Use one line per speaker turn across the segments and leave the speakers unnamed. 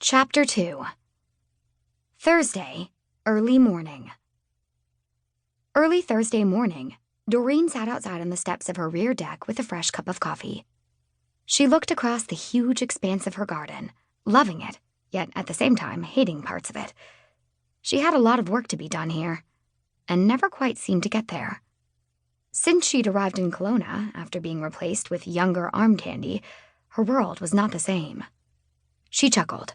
Chapter 2. Thursday, early morning. Early Thursday morning, Doreen sat outside on the steps of her rear deck with a fresh cup of coffee. She looked across the huge expanse of her garden, loving it, yet at the same time hating parts of it. She had a lot of work to be done here, and never quite seemed to get there. Since she'd arrived in Kelowna, after being replaced with younger arm candy, her world was not the same. She chuckled.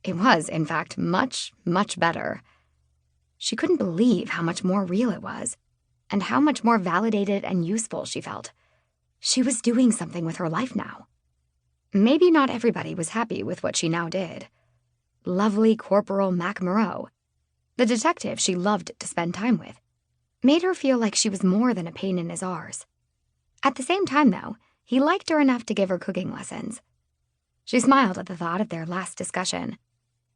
It was, in fact, much, much better. She couldn't believe how much more real it was, and how much more validated and useful she felt. She was doing something with her life now. Maybe not everybody was happy with what she now did. Lovely Corporal Mac Moreau, the detective she loved to spend time with, made her feel like she was more than a pain in his arse. At the same time, though, he liked her enough to give her cooking lessons. She smiled at the thought of their last discussion.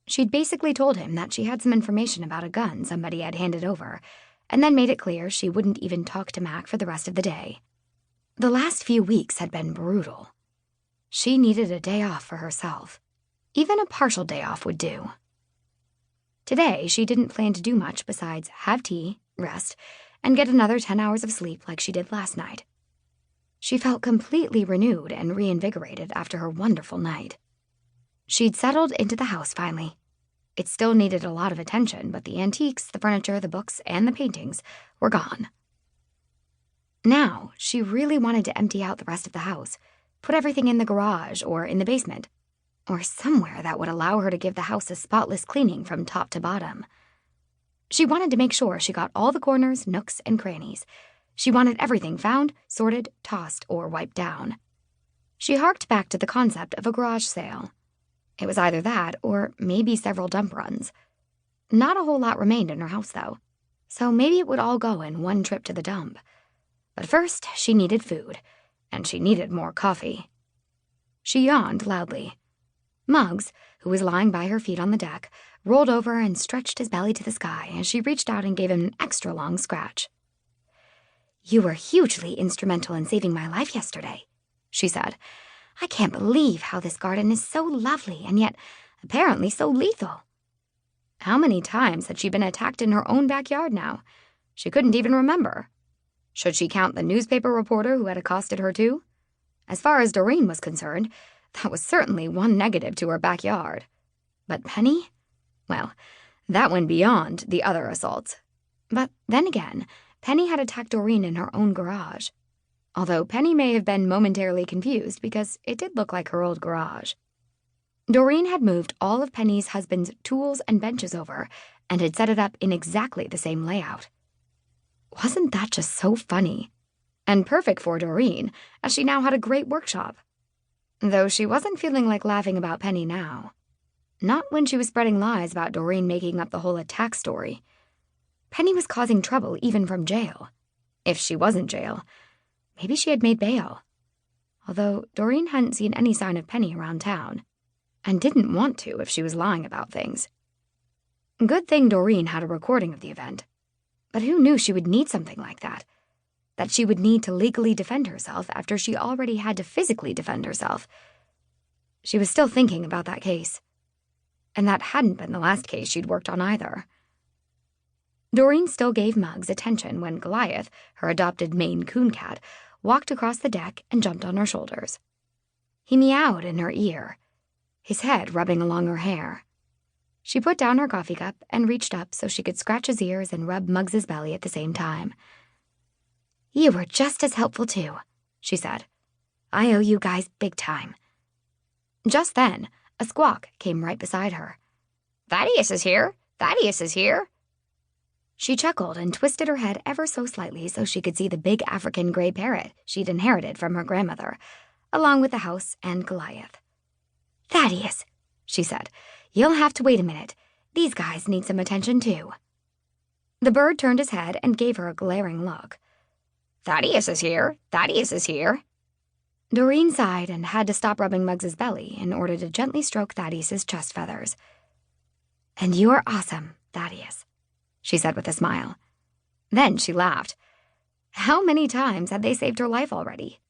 She'd basically told him that she had some information about a gun somebody had handed over, and then made it clear she wouldn't even talk to Mac for the rest of the day. The last few weeks had been brutal. She needed a day off for herself. Even a partial day off would do. Today, she didn't plan to do much besides have tea, rest, and get another 10 hours of sleep like she did last night. She felt completely renewed and reinvigorated after her wonderful night. She'd settled into the house finally. It still needed a lot of attention, but the antiques, the furniture, the books, and the paintings were gone. Now, she really wanted to empty out the rest of the house, put everything in the garage or in the basement, or somewhere that would allow her to give the house a spotless cleaning from top to bottom. She wanted to make sure she got all the corners, nooks, and crannies. She wanted everything found, sorted, tossed, or wiped down. She harked back to the concept of a garage sale. It was either that or maybe several dump runs. Not a whole lot remained in her house, though, so maybe it would all go in one trip to the dump. But first, she needed food, and she needed more coffee. She yawned loudly. Muggs, who was lying by her feet on the deck, rolled over and stretched his belly to the sky as she reached out and gave him an extra long scratch. "You were hugely instrumental in saving my life yesterday," she said. "I can't believe how this garden is so lovely and yet apparently so lethal." How many times had she been attacked in her own backyard now? She couldn't even remember. Should she count the newspaper reporter who had accosted her too? As far as Doreen was concerned, that was certainly one negative to her backyard. But Penny? Well, that went beyond the other assaults. But then again, Penny had attacked Doreen in her own garage. Although Penny may have been momentarily confused because it did look like her old garage. Doreen had moved all of Penny's husband's tools and benches over and had set it up in exactly the same layout. Wasn't that just so funny? And perfect for Doreen, as she now had a great workshop. Though she wasn't feeling like laughing about Penny now. Not when she was spreading lies about Doreen making up the whole attack story. Penny was causing trouble even from jail. If she was in jail, maybe she had made bail. Although Doreen hadn't seen any sign of Penny around town, and didn't want to if she was lying about things. Good thing Doreen had a recording of the event. But who knew she would need something like that? That she would need to legally defend herself after she already had to physically defend herself. She was still thinking about that case. And that hadn't been the last case she'd worked on either. Doreen still gave Muggs attention when Goliath, her adopted Maine Coon cat, walked across the deck and jumped on her shoulders. He meowed in her ear, his head rubbing along her hair. She put down her coffee cup and reached up so she could scratch his ears and rub Muggs's belly at the same time. "You were just as helpful, too," she said. "I owe you guys big time." Just then, a squawk came right beside her. "Thaddeus is here! Thaddeus is here!" She chuckled and twisted her head ever so slightly so she could see the big African gray parrot she'd inherited from her grandmother, along with the house and Goliath. "Thaddeus," she said, "you'll have to wait a minute. These guys need some attention, too." The bird turned his head and gave her a glaring look. "Thaddeus is here! Thaddeus is here!" Doreen sighed and had to stop rubbing Muggs's belly in order to gently stroke Thaddeus's chest feathers. "And you're awesome, Thaddeus," she said with a smile. Then she laughed. How many times had they saved her life already?